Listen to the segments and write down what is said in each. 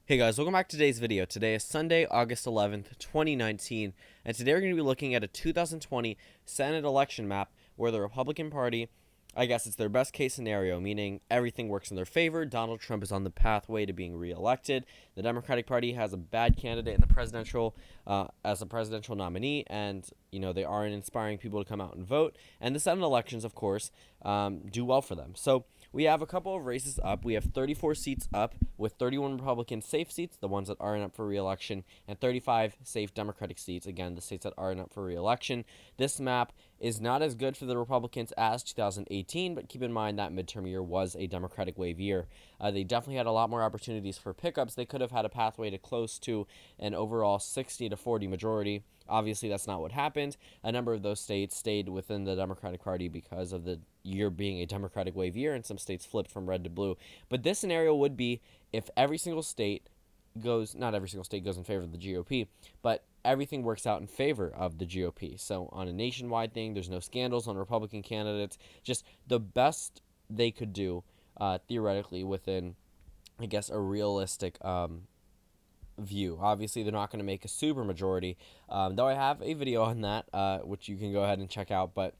Hey guys, welcome back to today's video. Today is Sunday, August 11th, 2019, and today we're going to be looking at a 2020 Senate election map where the Republican Party, I guess it's their best case scenario, meaning everything works in their favor. Donald Trump is on the pathway to being reelected. The Democratic Party has a bad candidate in the as a presidential nominee, and they aren't inspiring people to come out and vote. And the Senate elections, of course, do well for them. So we have a couple of races up. We have 34 seats up with 31 Republican safe seats, the ones that aren't up for re-election, and 35 safe Democratic seats, again, the states that aren't up for re-election. This map is not as good for the Republicans as 2018, but keep in mind that midterm year was a Democratic wave year. They definitely had a lot more opportunities for pickups. They could have had a pathway to close to an overall 60 to 40 majority. Obviously, that's not what happened. A number of those states stayed within the Democratic Party because of the year being a Democratic wave year, and some states flipped from red to blue. But this scenario would be if every single state not every single state goes in favor of the GOP, but everything works out in favor of the GOP. So on a nationwide thing, there's no scandals on Republican candidates, just the best they could do theoretically within, I guess, a realistic view. Obviously, they're not going to make a super majority, though I have a video on that, which you can go ahead and check out, but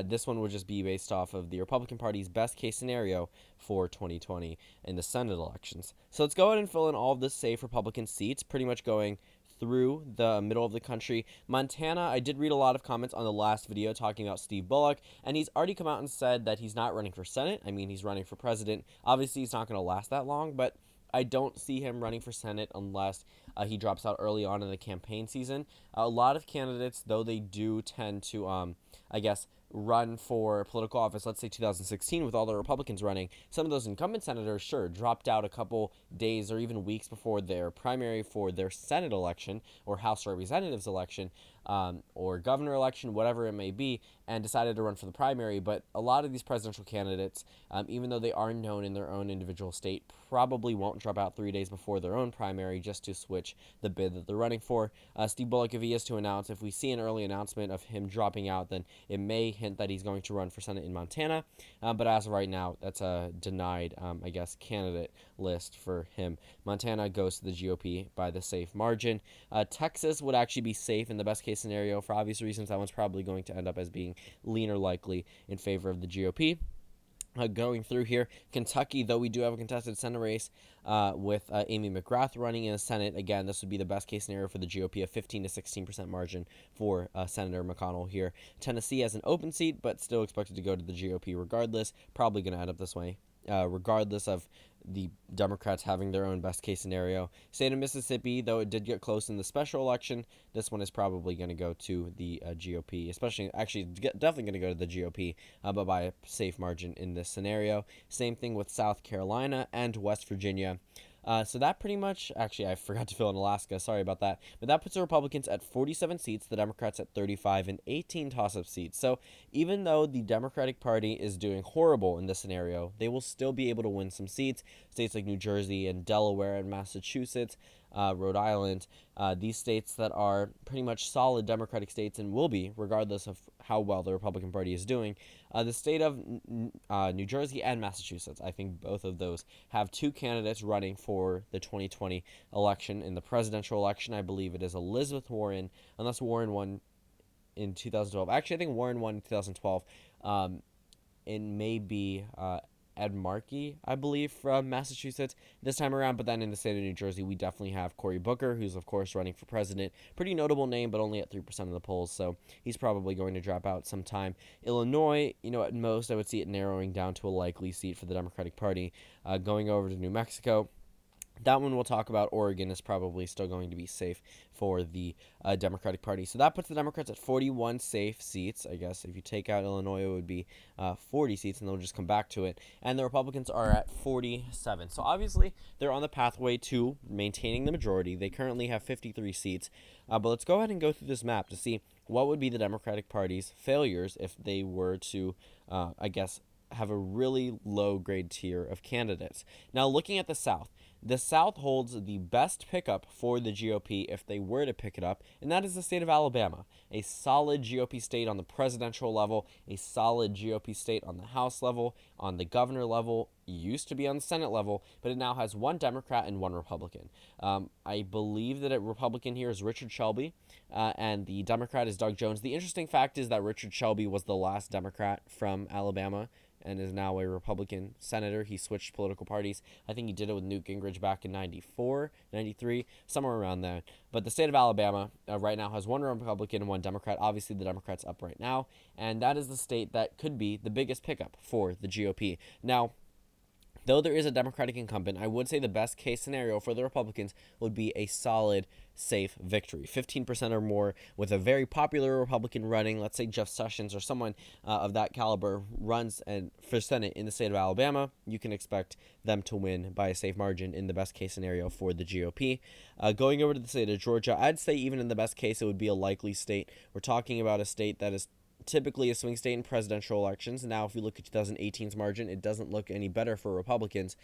this one would just be based off of the Republican Party's best case scenario for 2020 in the Senate elections. So let's go ahead and fill in all of the safe Republican seats, pretty much going through the middle of the country. Montana, I did read a lot of comments on the last video talking about Steve Bullock, and he's already come out and said that he's not running for Senate. I mean, he's running for president. Obviously, he's not going to last that long, but I don't see him running for Senate unless he drops out early on in the campaign season. A lot of candidates, though they do tend to, I guess, run for political office, let's say 2016, with all the Republicans running, some of those incumbent senators, sure, dropped out a couple days or even weeks before their primary for their Senate election or House of Representatives election, or governor election, whatever it may be, and decided to run for the primary. But a lot of these presidential candidates, even though they are known in their own individual state, probably won't drop out 3 days before their own primary just to switch the bid that they're running for. Steve Bullock, if he is to announce, if we see an early announcement of him dropping out, then it may hint that he's going to run for Senate in Montana. But as of right now, that's a denied, I guess, candidate list for him. Montana goes to the GOP by the safe margin. Texas would actually be safe in the best case scenario for obvious reasons. That one's probably going to end up as being leaner likely in favor of the GOP. Going through here, Kentucky, though we do have a contested Senate race with Amy McGrath running in the Senate. Again, this would be the best case scenario for the GOP, a 15 to 16% margin for Senator McConnell here. Tennessee has an open seat, but still expected to go to the GOP regardless. Probably going to end up this way, regardless of the Democrats having their own best case scenario. State of Mississippi, though it did get close in the special election, this one is probably going to go to the GOP, definitely going to go to the GOP, but by a safe margin in this scenario. Same thing with South Carolina and West Virginia. So that pretty much, actually, I forgot to fill in Alaska, sorry about that, but that puts the Republicans at 47 seats, the Democrats at 35, and 18 toss-up seats. So even though the Democratic Party is doing horrible in this scenario, they will still be able to win some seats. States like New Jersey and Delaware and Massachusetts, Rhode Island, these states that are pretty much solid Democratic states and will be, regardless of how well the Republican Party is doing. The state of New Jersey and Massachusetts, I think both of those have two candidates running for the 2020 election. In the presidential election, I believe it is Elizabeth Warren, unless Warren won in 2012. Actually, I think Warren won in 2012. It may be Ed Markey, I believe, from Massachusetts this time around. But then in the state of New Jersey, we definitely have Cory Booker, who's, of course, running for president. Pretty notable name, but only at 3% of the polls, so he's probably going to drop out sometime. Illinois, at most, I would see it narrowing down to a likely seat for the Democratic Party. Going over to New Mexico, that one we'll talk about. Oregon is probably still going to be safe for the Democratic Party. So that puts the Democrats at 41 safe seats. I guess if you take out Illinois, it would be 40 seats, and they'll just come back to it. And the Republicans are at 47. So obviously, they're on the pathway to maintaining the majority. They currently have 53 seats. But let's go ahead and go through this map to see what would be the Democratic Party's failures if they were to, I guess, have a really low grade tier of candidates. Now, looking at the South holds the best pickup for the GOP if they were to pick it up, and that is the state of Alabama, a solid GOP state on the presidential level, a solid GOP state on the House level, on the governor level, used to be on the Senate level, but it now has one Democrat and one Republican. I believe that a Republican here is Richard Shelby, and the Democrat is Doug Jones. The interesting fact is that Richard Shelby was the last Democrat from Alabama and is now a Republican senator. He switched political parties. I think he did it with Newt Gingrich back in 94, 93, somewhere around there. But the state of Alabama right now has one Republican and one Democrat. Obviously, the Democrat's up right now, and that is the state that could be the biggest pickup for the GOP. Now, though there is a Democratic incumbent, I would say the best case scenario for the Republicans would be a solid, safe victory. 15% or more with a very popular Republican running, let's say Jeff Sessions or someone of that caliber runs and for Senate in the state of Alabama, you can expect them to win by a safe margin in the best case scenario for the GOP. Going over to the state of Georgia, I'd say even in the best case, it would be a likely state. We're talking about a state that is typically a swing state in presidential elections. Now, if you look at 2018's margin, it doesn't look any better for Republicans.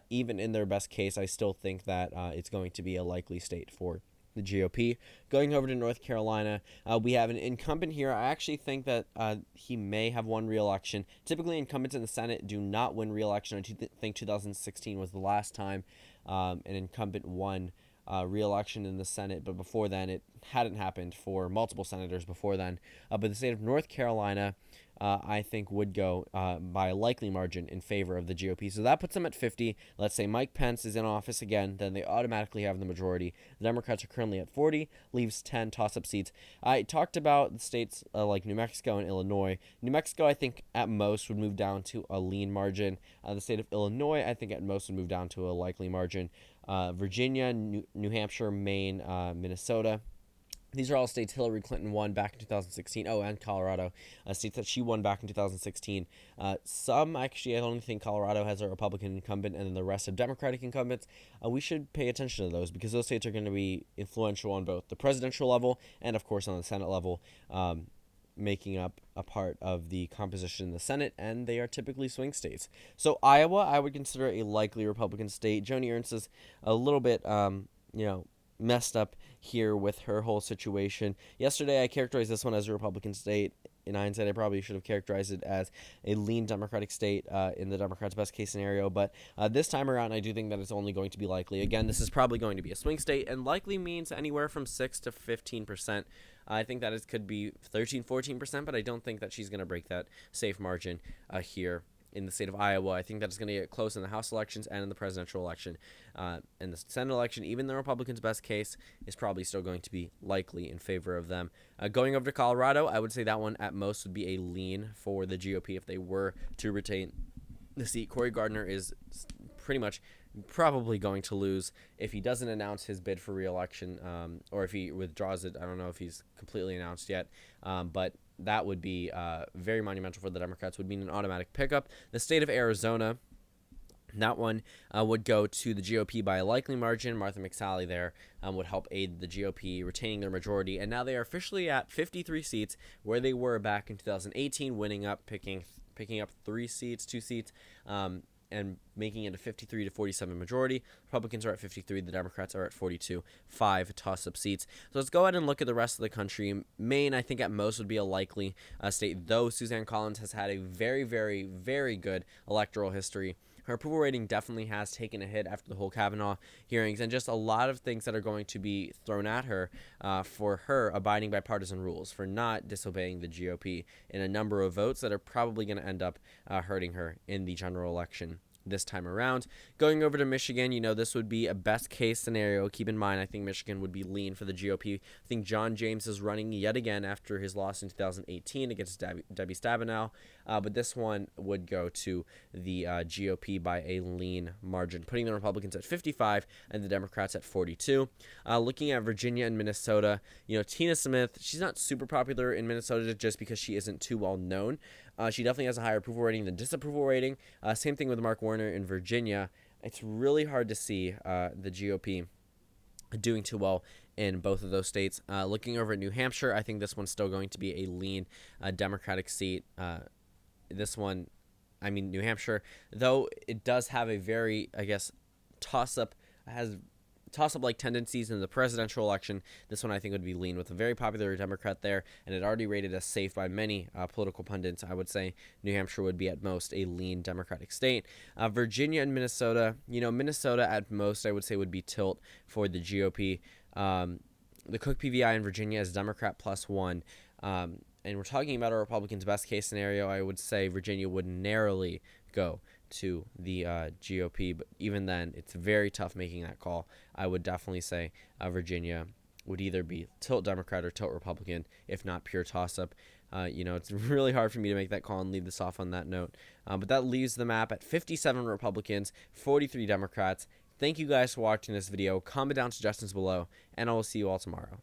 Even in their best case, I still think that it's going to be a likely state for the GOP. Going over to North Carolina, we have an incumbent here. I actually think that he may have won re-election. Typically, incumbents in the Senate do not win re-election. I think 2016 was the last time an incumbent won re-election in the Senate, but before then it hadn't happened for multiple senators before then. But the state of North Carolina, I think, would go by a likely margin in favor of the GOP. So that puts them at 50. Let's say Mike Pence is in office again, then they automatically have the majority. The Democrats are currently at 40, leaves 10 toss-up seats. I talked about the states like New Mexico and Illinois. New Mexico, I think, at most would move down to a lean margin. The state of Illinois, I think, at most would move down to a likely margin. Virginia, New Hampshire, Maine, Minnesota. These are all states Hillary Clinton won back in 2016. Oh, and Colorado, states that she won back in 2016. Some, actually, I don't think Colorado has a Republican incumbent, and then the rest have Democratic incumbents. We should pay attention to those because those states are going to be influential on both the presidential level and, of course, on the Senate level, making up a part of the composition in the Senate, and they are typically swing states. So Iowa, I would consider a likely Republican state. Joni Ernst is a little bit, messed up here with her whole situation. Yesterday, I characterized this one as a Republican state. In hindsight, I probably should have characterized it as a lean Democratic state in the Democrats' best case scenario. But this time around, I do think that it's only going to be likely. Again, this is probably going to be a swing state, and likely means anywhere from 6 to 15%. I think that it could be 13, 14%, but I don't think that she's going to break that safe margin here in the state of Iowa. I think that it's going to get close in the House elections and in the presidential election. In the Senate election, even the Republicans' best case is probably still going to be likely in favor of them. Going over to Colorado, I would say that one at most would be a lean for the GOP if they were to retain the seat. Cory Gardner is pretty much probably going to lose if he doesn't announce his bid for re-election, or if he withdraws it. I don't know if he's completely announced yet, but that would be very monumental for the Democrats, would mean an automatic pickup. The state of Arizona, that one would go to the GOP by a likely margin. Martha McSally there would help aid the GOP retaining their majority, and now they are officially at 53 seats, where they were back in 2018, picking up 2 seats, and making it a 53 to 47 majority. Republicans are at 53. The Democrats are at 42. 5 toss-up seats. So let's go ahead and look at the rest of the country. Maine, I think at most would be a likely state, though Suzanne Collins has had a very, very, very good electoral history. Her approval rating definitely has taken a hit after the whole Kavanaugh hearings, and just a lot of things that are going to be thrown at her for her abiding by partisan rules, for not disobeying the GOP in a number of votes that are probably going to end up hurting her in the general election this time around. Going over to Michigan, this would be a best case scenario. Keep in mind, I think Michigan would be lean for the GOP. I think John James is running yet again after his loss in 2018 against Debbie Stabenow, but this one would go to the GOP by a lean margin, putting the Republicans at 55 and the Democrats at 42. Looking at Virginia and Minnesota, Tina Smith, she's not super popular in Minnesota just because she isn't too well known. She definitely has a higher approval rating than disapproval rating. Same thing with Mark Warner in Virginia. It's really hard to see the GOP doing too well in both of those states. Looking over at New Hampshire, I think this one's still going to be a lean Democratic seat. New Hampshire, though it does have a very, toss-up, has toss-up-like tendencies in the presidential election, this one I think would be lean with a very popular Democrat there, and it already rated as safe by many political pundits. I would say New Hampshire would be at most a lean Democratic state. Virginia and Minnesota, Minnesota at most I would say would be tilt for the GOP. The Cook PVI in Virginia is Democrat +1. And we're talking about a Republican's best case scenario. I would say Virginia would narrowly go to the GOP, but even then, it's very tough making that call. I would definitely say Virginia would either be tilt Democrat or tilt Republican, if not pure toss-up. It's really hard for me to make that call and leave this off on that note. But that leaves the map at 57 Republicans, 43 Democrats. Thank you guys for watching this video. Comment down suggestions below, and I will see you all tomorrow.